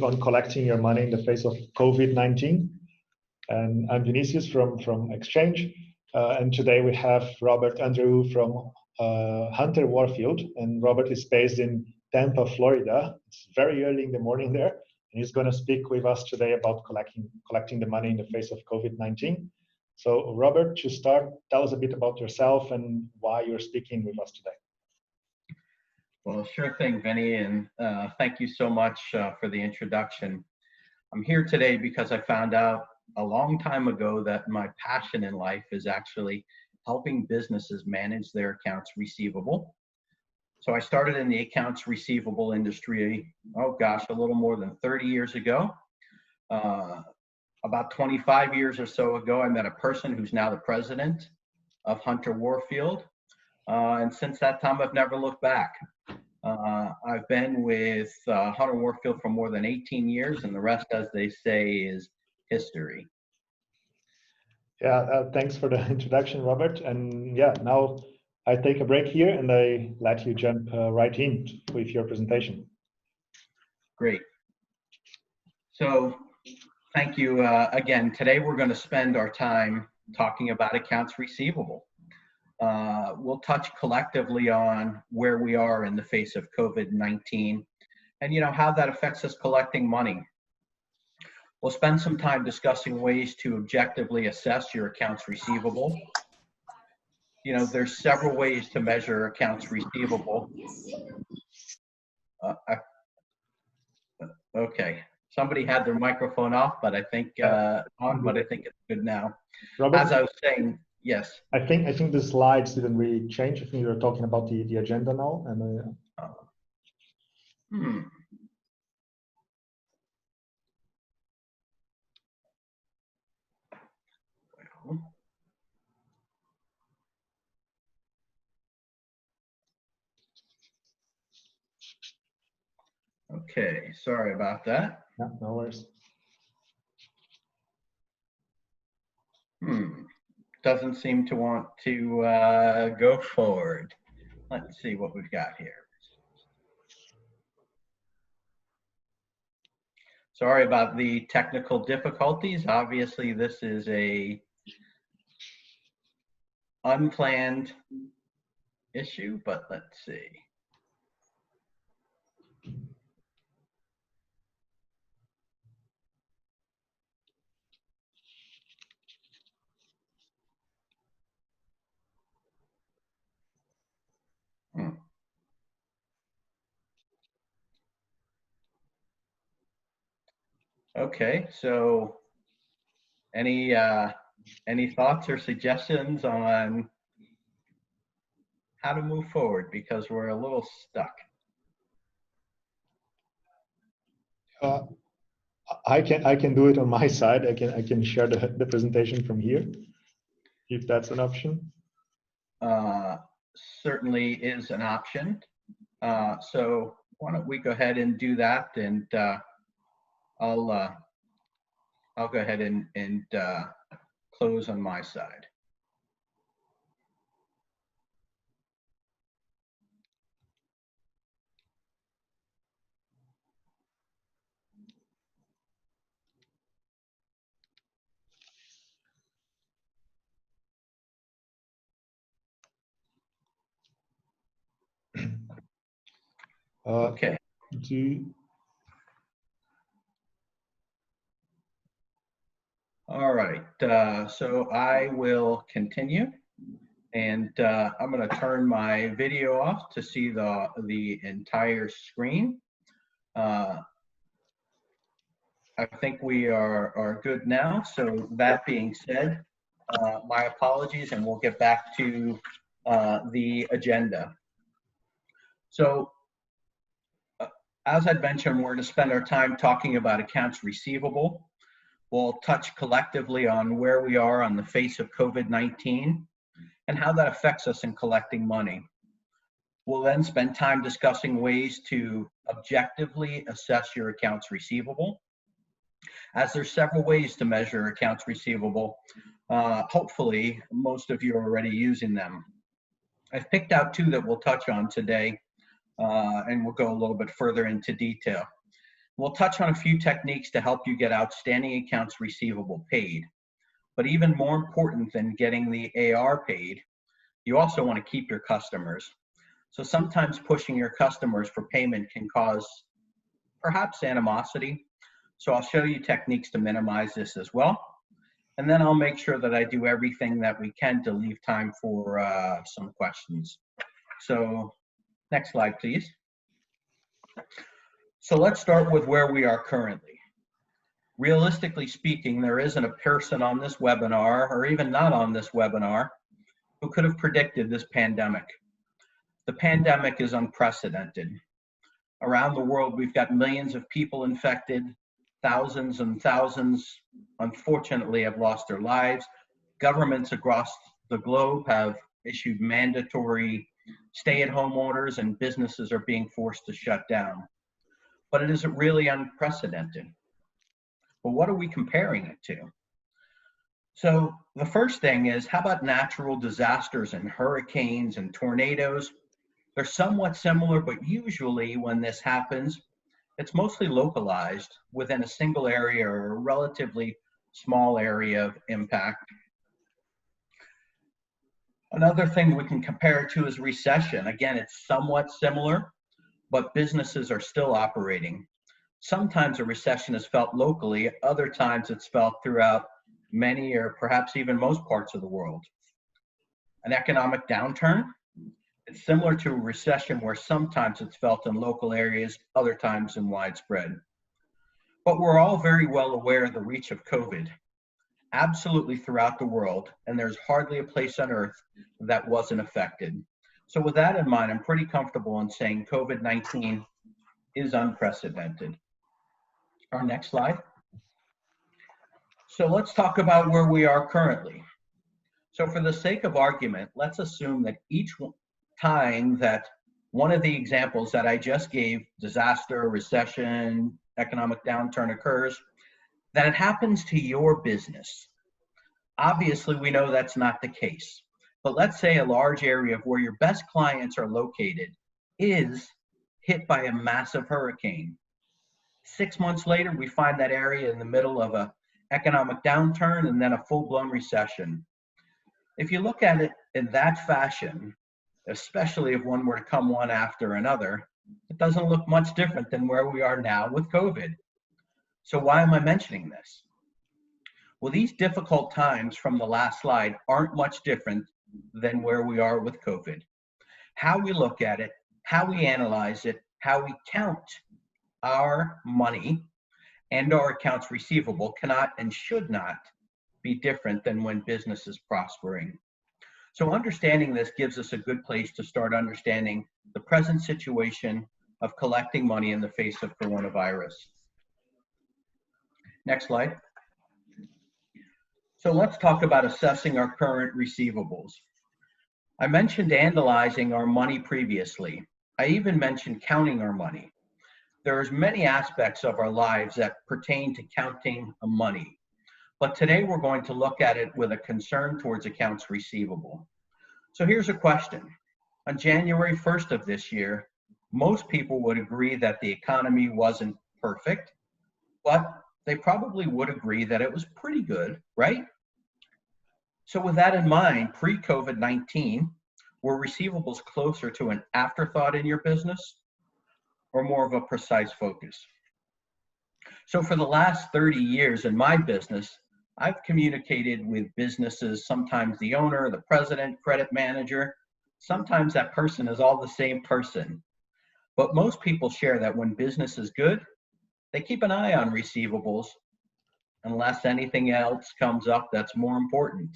on collecting your money in the face of COVID-19. And I'm Vinicius from xChange. And today we have Robert Andrew from Hunter Warfield. And Robert is based in Tampa, Florida. It's very early in the morning there. And he's going to speak with us today about collecting the money in the face of COVID-19. So Robert, to start, tell us a bit about yourself and why you're speaking with us today. Well, sure thing, Vinny, and thank you so much for the introduction. I'm here today because I found out a long time ago that my passion in life is actually helping businesses manage their accounts receivable. So I started in the accounts receivable industry, oh gosh, a little more than 30 years ago. About 25 years or so ago, I met a person who's now the president of Hunter Warfield. And since that time, I've never looked back. I've been with Hunter Warfield for more than 18 years, and the rest, as they say, is history. Yeah, thanks for the introduction, Robert. And yeah, now I take a break here and I let you jump right in with your presentation. Great. So thank you again. Today we're going to spend our time talking about accounts receivable. We'll touch collectively on where we are in the face of COVID-19 and how that affects us collecting money. We'll spend some time discussing ways to objectively assess your accounts receivable. There's several ways to measure accounts receivable. Okay, somebody had their microphone off, but I think on, but I think it's good now. Robert, as I was saying, yes. I think the slides didn't really change. I think you were talking about the agenda now. And Okay, sorry about that. Yeah, no worries. Doesn't seem to want to go forward. Let's see what we've got here. Sorry about the technical difficulties. Obviously, this is a unplanned issue, but let's see. Okay, so any thoughts or suggestions on how to move forward, because we're a little stuck? I can do it on my side. I can share the presentation from here, if that's an option. Certainly is an option. So why don't we go ahead and do that, and I'll go ahead and close on my side. Okay. All right, so I will continue, and I'm going to turn my video off to see the entire screen. I think we are good now. So that being said, my apologies, and we'll get back to the agenda. So as I'd mentioned, we're going to spend our time talking about accounts receivable. We'll touch collectively on where we are on the face of COVID-19 and how that affects us in collecting money. We'll then spend time discussing ways to objectively assess your accounts receivable. As there's several ways to measure accounts receivable, hopefully most of you are already using them. I've picked out two that we'll touch on today, and we'll go a little bit further into detail. We'll touch on a few techniques to help you get outstanding accounts receivable paid. But even more important than getting the AR paid, you also want to keep your customers. So sometimes pushing your customers for payment can cause perhaps animosity. So I'll show you techniques to minimize this as well. And then I'll make sure that I do everything that we can to leave time for some questions. So next slide, please. So let's start with where we are currently. Realistically speaking, there isn't a person on this webinar, or even not on this webinar, who could have predicted this pandemic. The pandemic is unprecedented. Around the world, we've got millions of people infected. Thousands and thousands, unfortunately, have lost their lives. Governments across the globe have issued mandatory stay-at-home orders, and businesses are being forced to shut down. But it is really unprecedented. But what are we comparing it to? So the first thing is, how about natural disasters and hurricanes and tornadoes? They're somewhat similar, but usually when this happens, it's mostly localized within a single area or a relatively small area of impact. Another thing we can compare it to is recession. Again, it's somewhat similar, but businesses are still operating. Sometimes a recession is felt locally, other times it's felt throughout many or perhaps even most parts of the world. An economic downturn, it's similar to a recession where sometimes it's felt in local areas, other times in widespread. But we're all very well aware of the reach of COVID, absolutely throughout the world, and there's hardly a place on earth that wasn't affected. So with that in mind, I'm pretty comfortable in saying COVID-19 is unprecedented. Our next slide. So let's talk about where we are currently. So for the sake of argument, let's assume that each time that one of the examples that I just gave, disaster, recession, economic downturn occurs, that it happens to your business. Obviously, we know that's not the case. But let's say a large area of where your best clients are located is hit by a massive hurricane. 6 months later, we find that area in the middle of an economic downturn and then a full-blown recession. If you look at it in that fashion, especially if one were to come one after another, it doesn't look much different than where we are now with COVID. So why am I mentioning this? Well, these difficult times from the last slide aren't much different than where we are with COVID. How we look at it, how we analyze it, how we count our money and our accounts receivable cannot and should not be different than when business is prospering. So understanding this gives us a good place to start understanding the present situation of collecting money in the face of coronavirus. Next slide. So let's talk about assessing our current receivables. I mentioned analyzing our money previously. I even mentioned counting our money. There's many aspects of our lives that pertain to counting money. But today we're going to look at it with a concern towards accounts receivable. So here's a question. On January 1st of this year, most people would agree that the economy wasn't perfect, but they probably would agree that it was pretty good, right? So with that in mind, pre-COVID-19, were receivables closer to an afterthought in your business or more of a precise focus? So for the last 30 years in my business, I've communicated with businesses, sometimes the owner, the president, credit manager. Sometimes that person is all the same person. But most people share that when business is good, they keep an eye on receivables unless anything else comes up that's more important.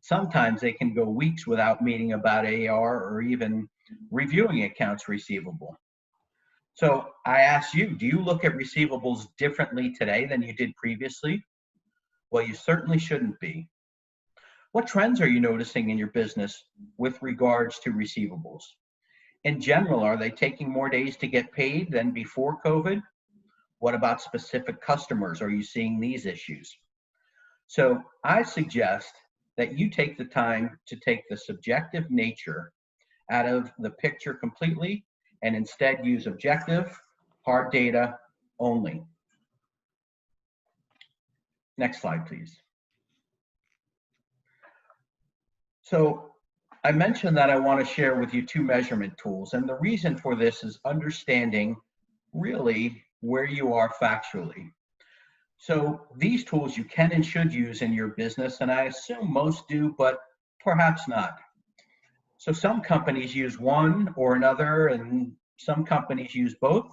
Sometimes they can go weeks without meeting about AR or even reviewing accounts receivable. So I ask you, do you look at receivables differently today than you did previously? Well, you certainly shouldn't be. What trends are you noticing in your business with regards to receivables? In general, are they taking more days to get paid than before COVID? What about specific customers? Are you seeing these issues? So I suggest that you take the time to take the subjective nature out of the picture completely and instead use objective, hard data only. Next slide, please. So I mentioned that I want to share with you two measurement tools, and the reason for this is understanding really where you are factually. So these tools you can and should use in your business, and I assume most do, but perhaps not. So some companies use one or another, and some companies use both.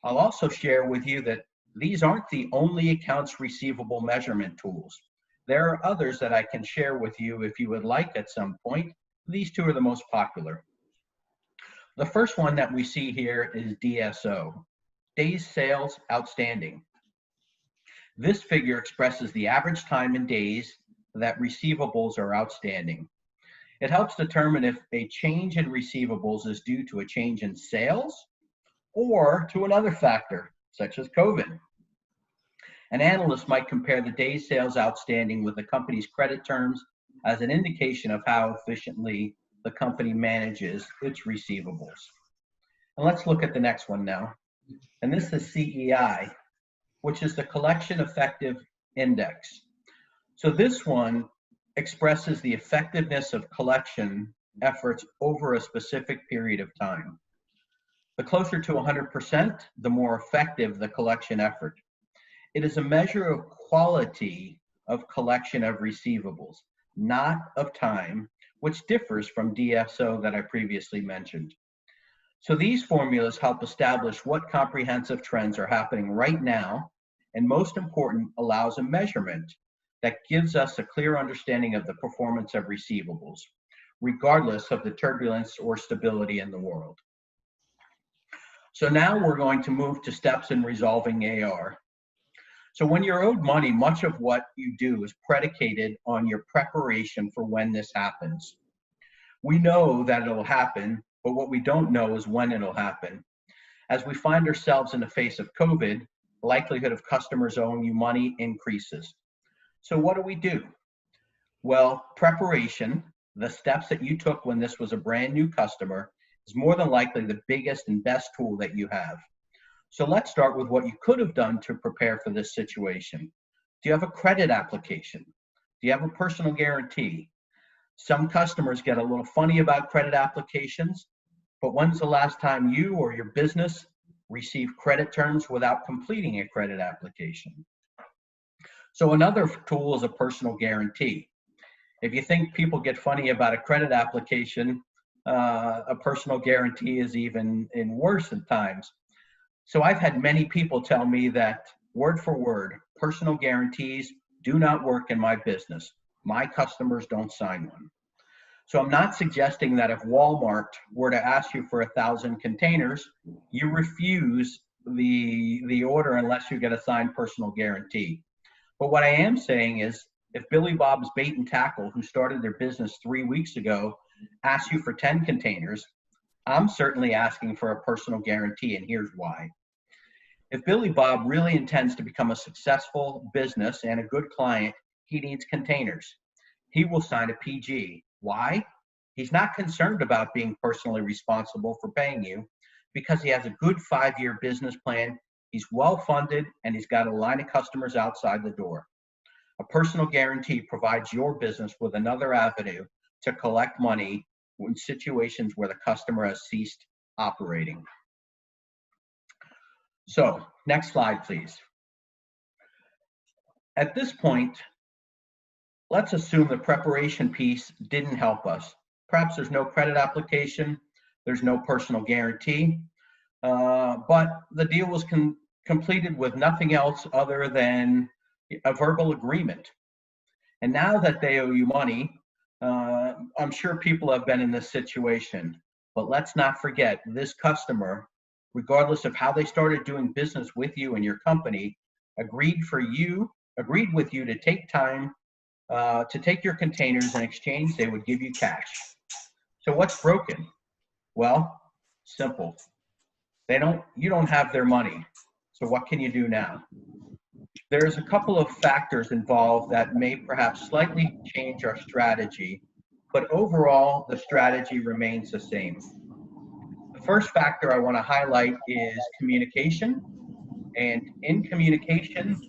I'll also share with you that these aren't the only accounts receivable measurement tools. There are others that I can share with you if you would like at some point. These two are the most popular. The first one that we see here is DSO, Days Sales Outstanding. This figure expresses the average time in days that receivables are outstanding. It helps determine if a change in receivables is due to a change in sales or to another factor, such as COVID. An analyst might compare the days sales outstanding with the company's credit terms as an indication of how efficiently the company manages its receivables. And let's look at the next one now. And this is CEI, which is the Collection Effective Index. So this one expresses the effectiveness of collection efforts over a specific period of time. The closer to 100%, the more effective the collection effort. It is a measure of quality of collection of receivables, not of time, which differs from DSO that I previously mentioned. So these formulas help establish what comprehensive trends are happening right now, and most important, allows a measurement that gives us a clear understanding of the performance of receivables, regardless of the turbulence or stability in the world. So now we're going to move to steps in resolving AR. So when you're owed money, much of what you do is predicated on your preparation for when this happens. We know that it'll happen, but what we don't know is when it'll happen. As we find ourselves in the face of COVID, the likelihood of customers owing you money increases. So what do? Well, preparation, the steps that you took when this was a brand new customer, is more than likely the biggest and best tool that you have. So let's start with what you could have done to prepare for this situation. Do you have a credit application? Do you have a personal guarantee? Some customers get a little funny about credit applications, but when's the last time you or your business received credit terms without completing a credit application? So another tool is a personal guarantee. If you think people get funny about a credit application, a personal guarantee is even worse at times. So I've had many people tell me that, word for word, personal guarantees do not work in my business. My customers don't sign one. So I'm not suggesting that if Walmart were to ask you for 1,000 containers, you refuse the order unless you get a signed personal guarantee. But what I am saying is, if Billy Bob's Bait and Tackle, who started their business 3 weeks ago, asks you for 10 containers, I'm certainly asking for a personal guarantee, and here's why. If Billy Bob really intends to become a successful business and a good client, he needs containers. He will sign a PG. Why? He's not concerned about being personally responsible for paying you because he has a good 5-year business plan, he's well-funded, and he's got a line of customers outside the door. A personal guarantee provides your business with another avenue to collect money in situations where the customer has ceased operating. So, next slide, please. At this point, let's assume the preparation piece didn't help us. Perhaps there's no credit application, there's no personal guarantee, but the deal was completed with nothing else other than a verbal agreement. And now that they owe you money, I'm sure people have been in this situation, but let's not forget this customer, regardless of how they started doing business with you and your company, agreed with you to take time to take your containers. In exchange, they would give you cash. So what's broken? Well, simple. You don't have their money. So what can you do now? There's a couple of factors involved that may perhaps slightly change our strategy, but overall, the strategy remains the same. The first factor I want to highlight is communication And in communication,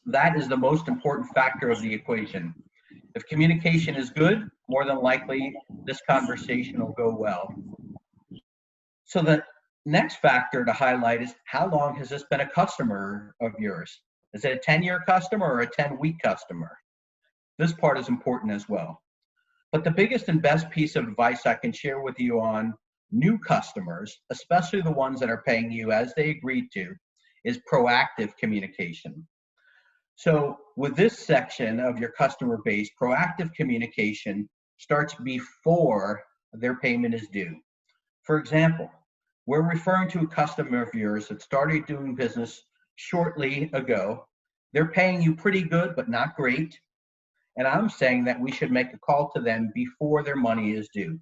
that is the most important factor of the equation. If communication is good, more than likely this conversation will go well. So the next factor to highlight is, how long has this been a customer of yours? Is it a 10-year customer or a 10-week customer? This part is important as well. But the biggest and best piece of advice I can share with you on new customers, especially the ones that are paying you as they agreed to, is proactive communication. So with this section of your customer base, proactive communication starts before their payment is due. For example, we're referring to a customer of yours that started doing business shortly ago. They're paying you pretty good, but not great. And I'm saying that we should make a call to them before their money is due.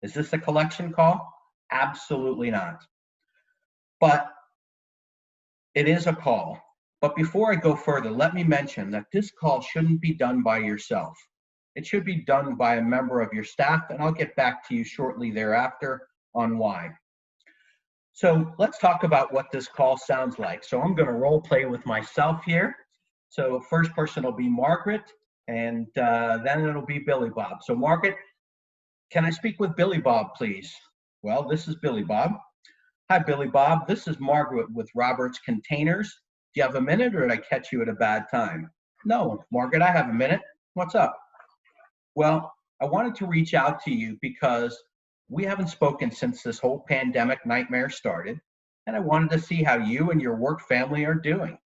Is this a collection call? Absolutely not. But it is a call. But before I go further, let me mention that this call shouldn't be done by yourself. It should be done by a member of your staff, and I'll get back to you shortly thereafter on why. So let's talk about what this call sounds like. So I'm going to role play with myself here. So first person will be Margaret, and then it'll be Billy Bob. So Margaret, can I speak with Billy Bob, please? Well, this is Billy Bob. Hi, Billy Bob. This is Margaret with Robert's Containers. Do you have a minute, or did I catch you at a bad time? No, Margaret, I have a minute. What's up? Well, I wanted to reach out to you because we haven't spoken since this whole pandemic nightmare started, and I wanted to see how you and your work family are doing.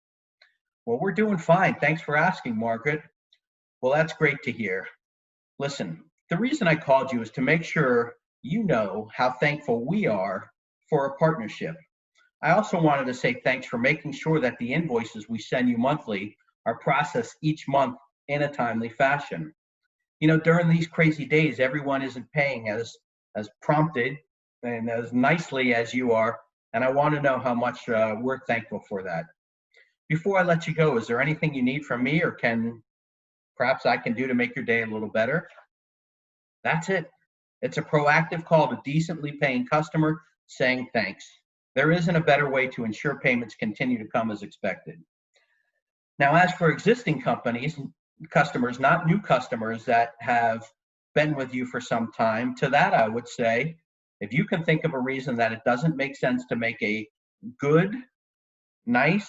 Well, we're doing fine. Thanks for asking, Margaret. Well, that's great to hear. Listen, the reason I called you is to make sure you know how thankful we are for a partnership. I also wanted to say thanks for making sure that the invoices we send you monthly are processed each month in a timely fashion. You know, during these crazy days, everyone isn't paying as prompted and as nicely as you are, and I want to know how much we're thankful for that. Before I let you go, is there anything you need from me, or perhaps I can do to make your day a little better? That's it. It's a proactive call to decently paying customer saying thanks. There isn't a better way to ensure payments continue to come as expected. Now, as for existing customers, not new customers that have been with you for some time, to that I would say, if you can think of a reason that it doesn't make sense to make a good, nice,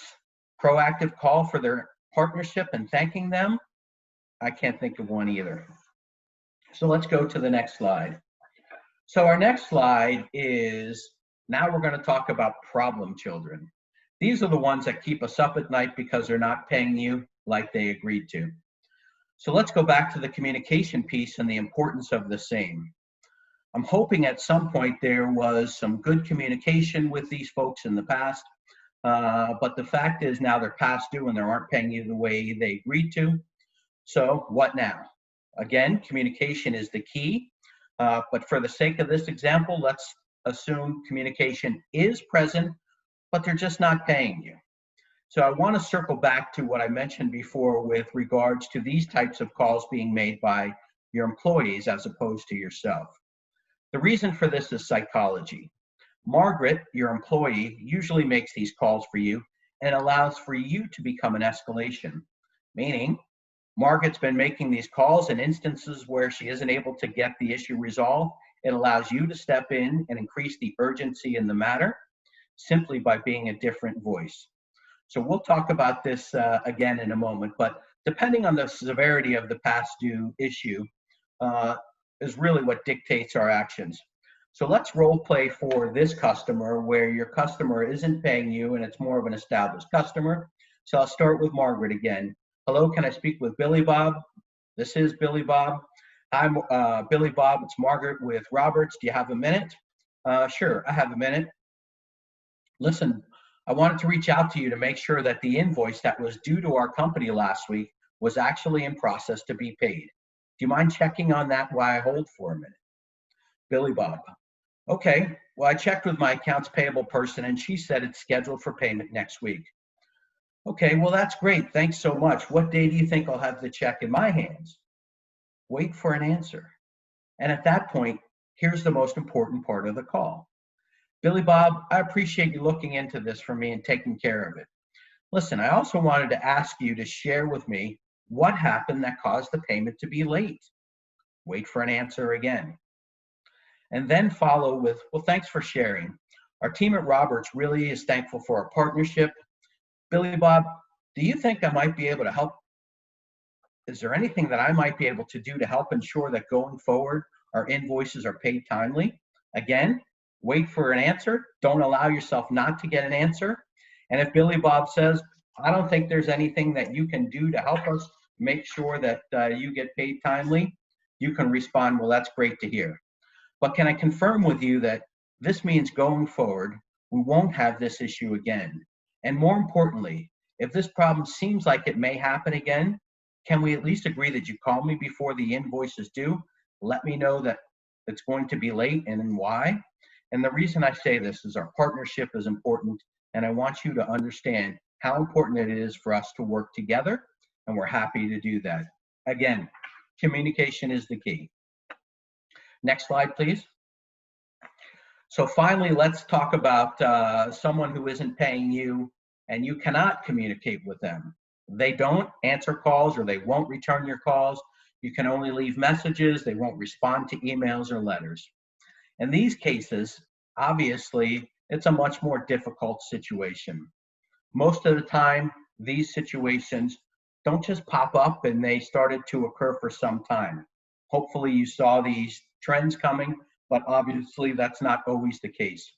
proactive call for their partnership and thanking them, I can't think of one either. So let's go to the next slide. So our next slide is, now we're going to talk about problem children. These are the ones that keep us up at night because they're not paying you like they agreed to. So let's go back to the communication piece and the importance of the same. I'm hoping at some point there was some good communication with these folks in the past, but the fact is now they're past due and they aren't paying you the way they agreed to. So what now? Again, communication is the key, but for the sake of this example, let's assume communication is present, but they're just not paying you. So I want to circle back to what I mentioned before with regards to these types of calls being made by your employees as opposed to yourself. The reason for this is psychology. Margaret, your employee, usually makes these calls for you and allows for you to become an escalation, meaning Margaret's been making these calls in instances where she isn't able to get the issue resolved. It allows you to step in and increase the urgency in the matter simply by being a different voice. So we'll talk about this again in a moment, but depending on the severity of the past due issue is really what dictates our actions. So let's role play for this customer where your customer isn't paying you and it's more of an established customer. So I'll start with Margaret again. Hello, can I speak with Billy Bob? This is Billy Bob. I'm Billy Bob, it's Margaret with Roberts. Do you have a minute? Sure, I have a minute. Listen, I wanted to reach out to you to make sure that the invoice that was due to our company last week was actually in process to be paid. Do you mind checking on that while I hold for a minute? Billy Bob. Okay, well, I checked with my accounts payable person and she said it's scheduled for payment next week. Okay, well, that's great. Thanks so much. What day do you think I'll have the check in my hands? Wait for an answer. And at that point, here's the most important part of the call. Billy Bob, I appreciate you looking into this for me and taking care of it. Listen, I also wanted to ask you to share with me what happened that caused the payment to be late. Wait for an answer again. And then follow with, well, thanks for sharing. Our team at Roberts really is thankful for our partnership. Billy Bob, do you think I might be able to help? Is there anything that I might be able to do to help ensure that going forward, our invoices are paid timely? Again, wait for an answer. Don't allow yourself not to get an answer. And if Billy Bob says, I don't think there's anything that you can do to help us make sure that you get paid timely, you can respond, well, that's great to hear. But can I confirm with you that this means going forward, we won't have this issue again? And more importantly, if this problem seems like it may happen again, can we at least agree that you call me before the invoice is due? Let me know that it's going to be late and why. And the reason I say this is our partnership is important, and I want you to understand how important it is for us to work together, and we're happy to do that. Again, communication is the key. Next slide, please. So finally, let's talk about someone who isn't paying you and you cannot communicate with them. They don't answer calls or they won't return your calls. You can only leave messages. They won't respond to emails or letters. In these cases, obviously, it's a much more difficult situation. Most of the time, these situations don't just pop up and they started to occur for some time. Hopefully you saw these trends coming, but obviously that's not always the case.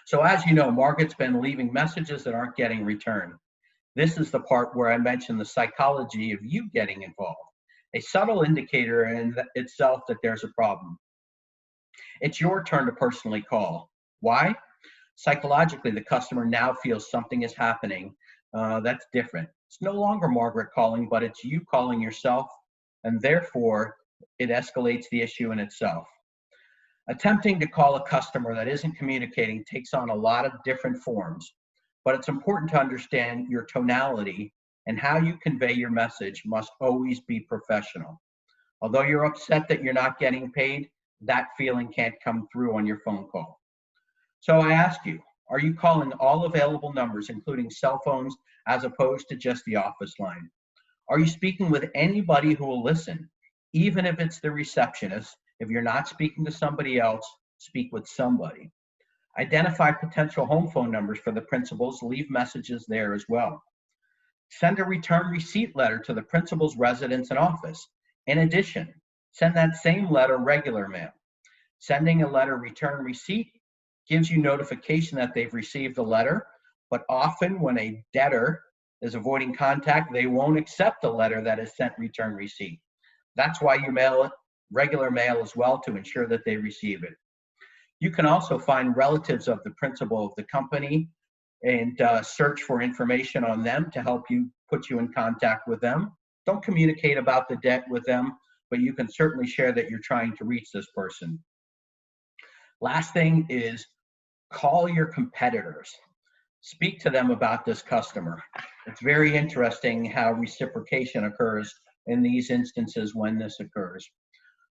So as you know, Margaret's been leaving messages that aren't getting returned. This is the part where I mentioned the psychology of you getting involved, a subtle indicator in itself that there's a problem. It's your turn to personally call. Why? Psychologically, the customer now feels something is happening that's different. It's no longer Margaret calling, but it's you calling yourself, and therefore it escalates the issue in itself. Attempting to call a customer that isn't communicating takes on a lot of different forms, but it's important to understand your tonality and how you convey your message must always be professional. Although you're upset that you're not getting paid, that feeling can't come through on your phone call. So I ask you, are you calling all available numbers, including cell phones, as opposed to just the office line? Are you speaking with anybody who will listen, even if it's the receptionist? If you're not speaking to somebody else, speak with somebody. Identify potential home phone numbers for the principals, leave messages there as well. Send a return receipt letter to the principal's residence and office. In addition, send that same letter regular mail. Sending a letter return receipt gives you notification that they've received the letter, but often when a debtor is avoiding contact, they won't accept a letter that is sent return receipt. That's why you mail it regular mail as well to ensure that they receive it. You can also find relatives of the principal of the company and search for information on them to help you put you in contact with them. Don't communicate about the debt with them, but you can certainly share that you're trying to reach this person. Last thing is call your competitors. Speak to them about this customer. It's very interesting how reciprocation occurs in these instances when this occurs.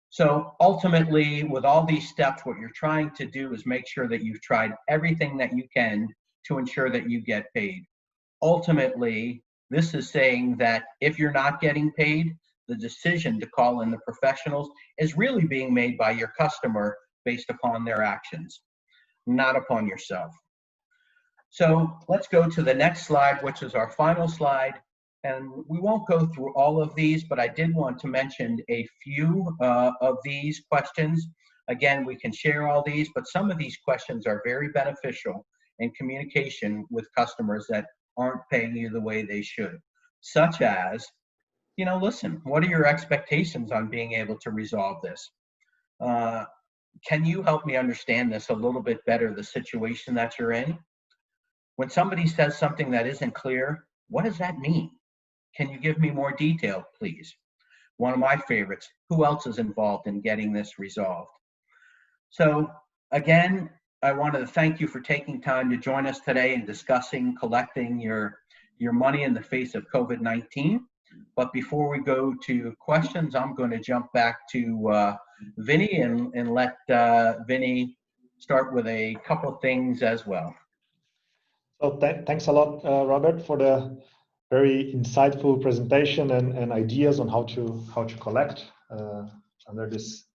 So ultimately, with all these steps, what you're trying to do is make sure that you've tried everything that you can to ensure that you get paid. Ultimately, this is saying that if you're not getting paid, the decision to call in the professionals is really being made by your customer based upon their actions, not upon yourself. So let's go to the next slide, which is our final slide. And we won't go through all of these, but I did want to mention a few of these questions. Again, we can share all these, but some of these questions are very beneficial in communication with customers that aren't paying you the way they should. Such as, listen, what are your expectations on being able to resolve this? Can you help me understand this a little bit better, the situation that you're in? When somebody says something that isn't clear, what does that mean? Can you give me more detail, please? One of my favorites, who else is involved in getting this resolved? So again, I wanted to thank you for taking time to join us today and discussing collecting your money in the face of COVID-19. But before we go to questions, I'm going to jump back to Vinny and let Vinny start with a couple of things as well. So thanks a lot, Robert, for the very insightful presentation and ideas on how to collect under these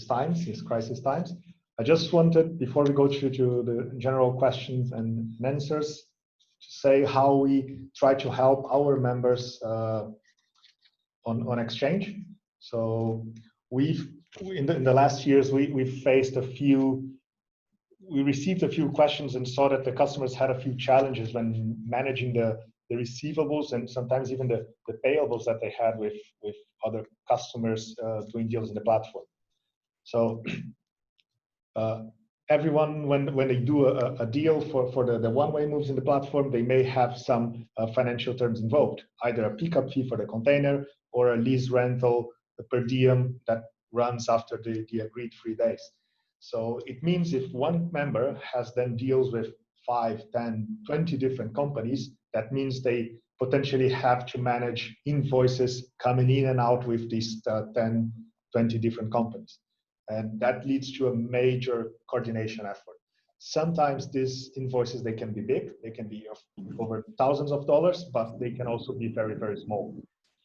times, these crisis times. I just wanted, before we go to the general questions and answers, to say how we try to help our members on xChange. So in the last years we've faced we received a few questions and saw that the customers had a few challenges when managing the receivables and sometimes even the payables that they had with other customers doing deals in the platform. So everyone, when they do a deal for the one-way moves in the platform, they may have some financial terms involved, either a pickup fee for the container or a lease rental per diem that runs after the agreed 3 days. So it means if one member has then deals with 5, 10, 20 different companies, that means they potentially have to manage invoices coming in and out with these 10, 20 different companies. And that leads to a major coordination effort. Sometimes these invoices, they can be big, they can be of over thousands of dollars, but they can also be very, very small,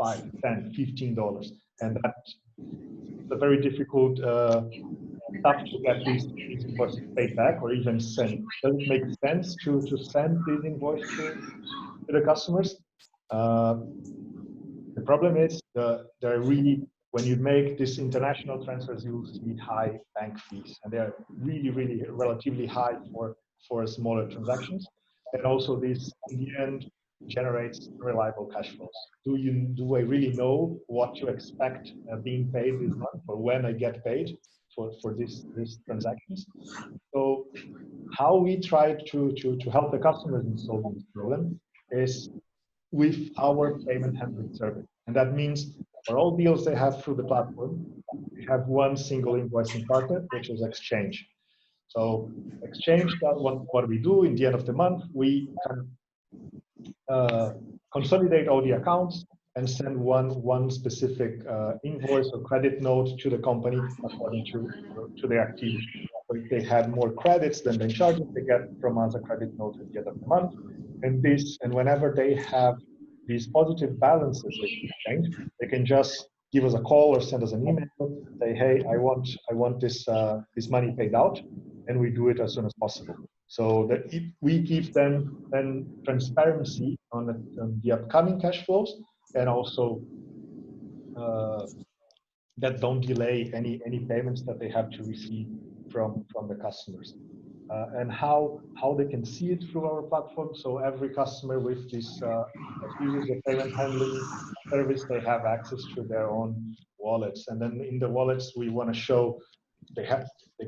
$5, $10, $15. And that's a very difficult stuff to get these invoices paid back or even sent. Does it make sense to send this invoice to the customers? The problem is they're really, when you make these international transfers, you see high bank fees, and they're really, really relatively high for smaller transactions. And also this, in the end, generates reliable cash flows. Do I really know what to expect being paid this month, or when I get paid for these transactions? So how we try to help the customers in solving this problem is with our payment handling service. And that means for all deals they have through the platform, we have one single invoicing partner, which is xChange. So xChange, what we do in the end of the month, we can consolidate all the accounts and send one specific invoice or credit note to the company according to their activity. So if they had more credits than charges, they get from us a credit note at the end of the month. And whenever they have these positive balances with xChange, they can just give us a call or send us an email, say, hey, I want this money paid out, and we do it as soon as possible. So that we give them then transparency on the upcoming cash flows, and also that don't delay any payments that they have to receive from the customers. And how they can see it through our platform. So every customer with this uses the payment handling service, they have access to their own wallets. And then in the wallets, we want to show they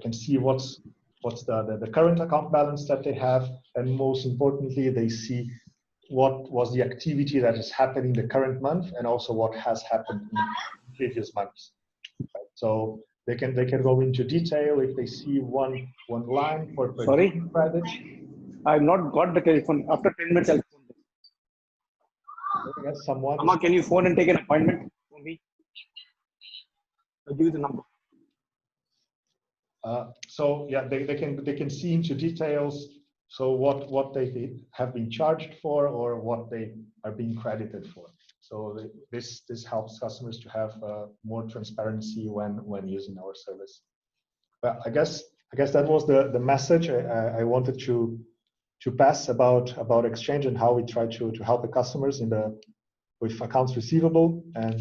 can see what's the current account balance that they have, and most importantly, they see what was the activity that is happening the current month, and also what has happened in previous months. Right? So they can go into detail if they see one line for credit. I've not got the telephone. After 10 minutes, I'll phone them. Yes, someone. Amma, can you phone and take an appointment for me? I'll give you the number. So yeah, they can see into details. So what they have been charged for, or what they are being credited for. So this helps customers to have more transparency when using our service. But I guess that was the message I wanted to pass about xChange and how we try to help the customers with accounts receivable. And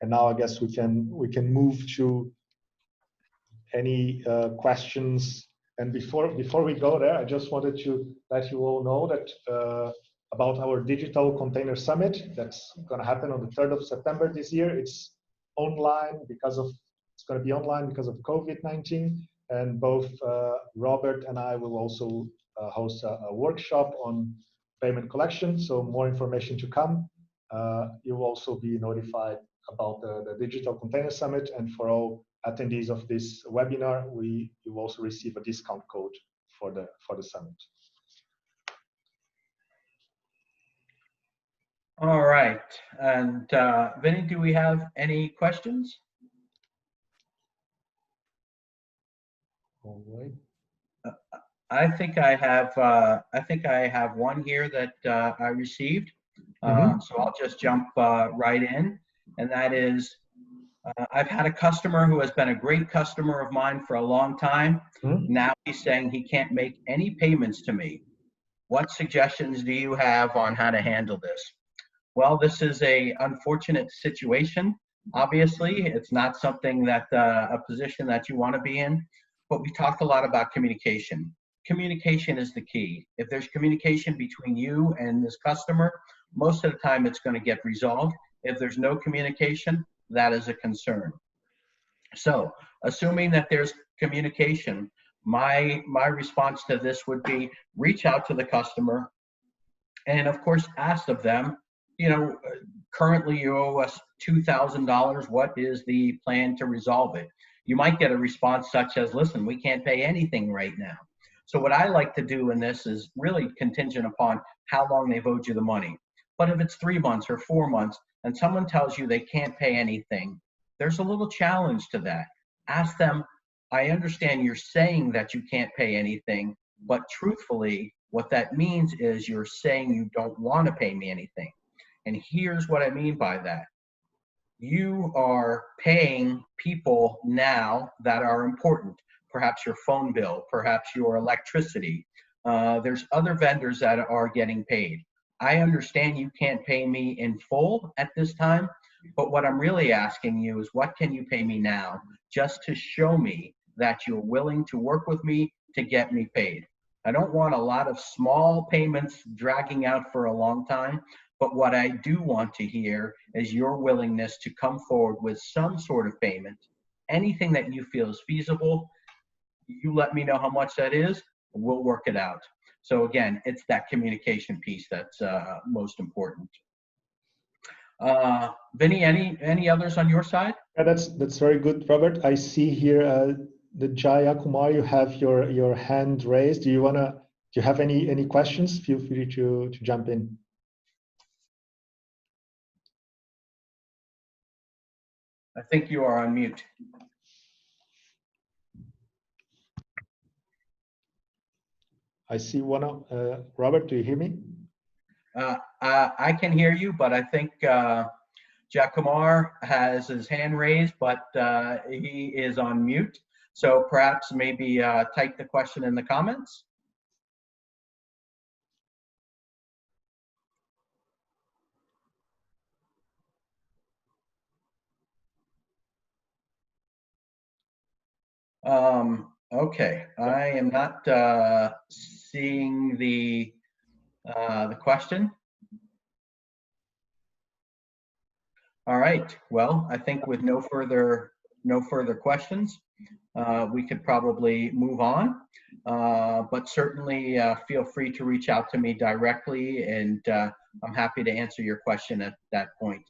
now I guess we can move to any questions. And before we go there, I just wanted to let you all know that about our Digital Container Summit that's going to happen on the 3rd of September this year. It's going to be online because of COVID-19, and both Robert and I will also host a workshop on payment collection. So more information to come. You'll also be notified about the Digital Container Summit, and for all attendees of this webinar, you will also receive a discount code for the summit. All right, and Vinny, do we have any questions? All right. I think I have one here that I received. So I'll just jump right in, and that is, I've had a customer who has been a great customer of mine for a long time. Now he's saying he can't make any payments to me. What suggestions do you have on how to handle this? Well, this is a unfortunate situation. Obviously, it's not something that a position that you want to be in, but we talked a lot about communication. Communication is the key. If there's communication between you and this customer, most of the time it's going to get resolved. If there's no communication, that is a concern. So, assuming that there's communication, my response to this would be reach out to the customer and, of course, ask of them, you know, currently you owe us $2,000. What is the plan to resolve it? You might get a response such as, listen, we can't pay anything right now. So what I like to do in this is really contingent upon how long they've owed you the money. But if it's 3 months or 4 months and someone tells you they can't pay anything, there's a little challenge to that. Ask them, I understand you're saying that you can't pay anything, but truthfully, what that means is you're saying you don't want to pay me anything. And here's what I mean by that. You are paying people now that are important. Perhaps your phone bill, perhaps your electricity. There's other vendors that are getting paid. I understand you can't pay me in full at this time, but what I'm really asking you is what can you pay me now just to show me that you're willing to work with me to get me paid. I don't want a lot of small payments dragging out for a long time, but what I do want to hear is your willingness to come forward with some sort of payment. Anything that you feel is feasible, you let me know how much that is, and we'll work it out. So again, it's that communication piece that's most important. Vinny, any others on your side? Yeah, that's very good, Robert. I see here the Jaya Kumar, you have your hand raised. Do you have any questions? Feel free to jump in. I think you are on mute. I see one of Robert. Do you hear me? I can hear you, but I think Jack Kumar has his hand raised, but he is on mute. So perhaps maybe type the question in the comments. Okay, I am not seeing the question. All right. Well, I think with no further questions, we could probably move on. But certainly feel free to reach out to me directly, and I'm happy to answer your question at that point.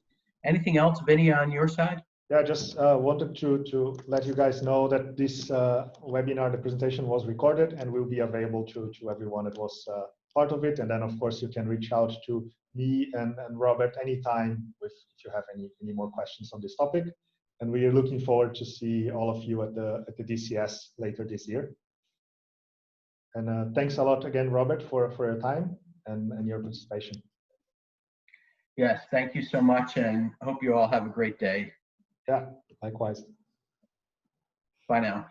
Anything else, Vinny, on your side? Yeah, just wanted to let you guys know that this webinar, the presentation was recorded and will be available to everyone that was part of it. And then, of course, you can reach out to me and Robert anytime if you have any more questions on this topic. And we are looking forward to see all of you at the DCS later this year. And thanks a lot again, Robert, for your time and your participation. Yes, thank you so much, and hope you all have a great day. Yeah, likewise. Bye now.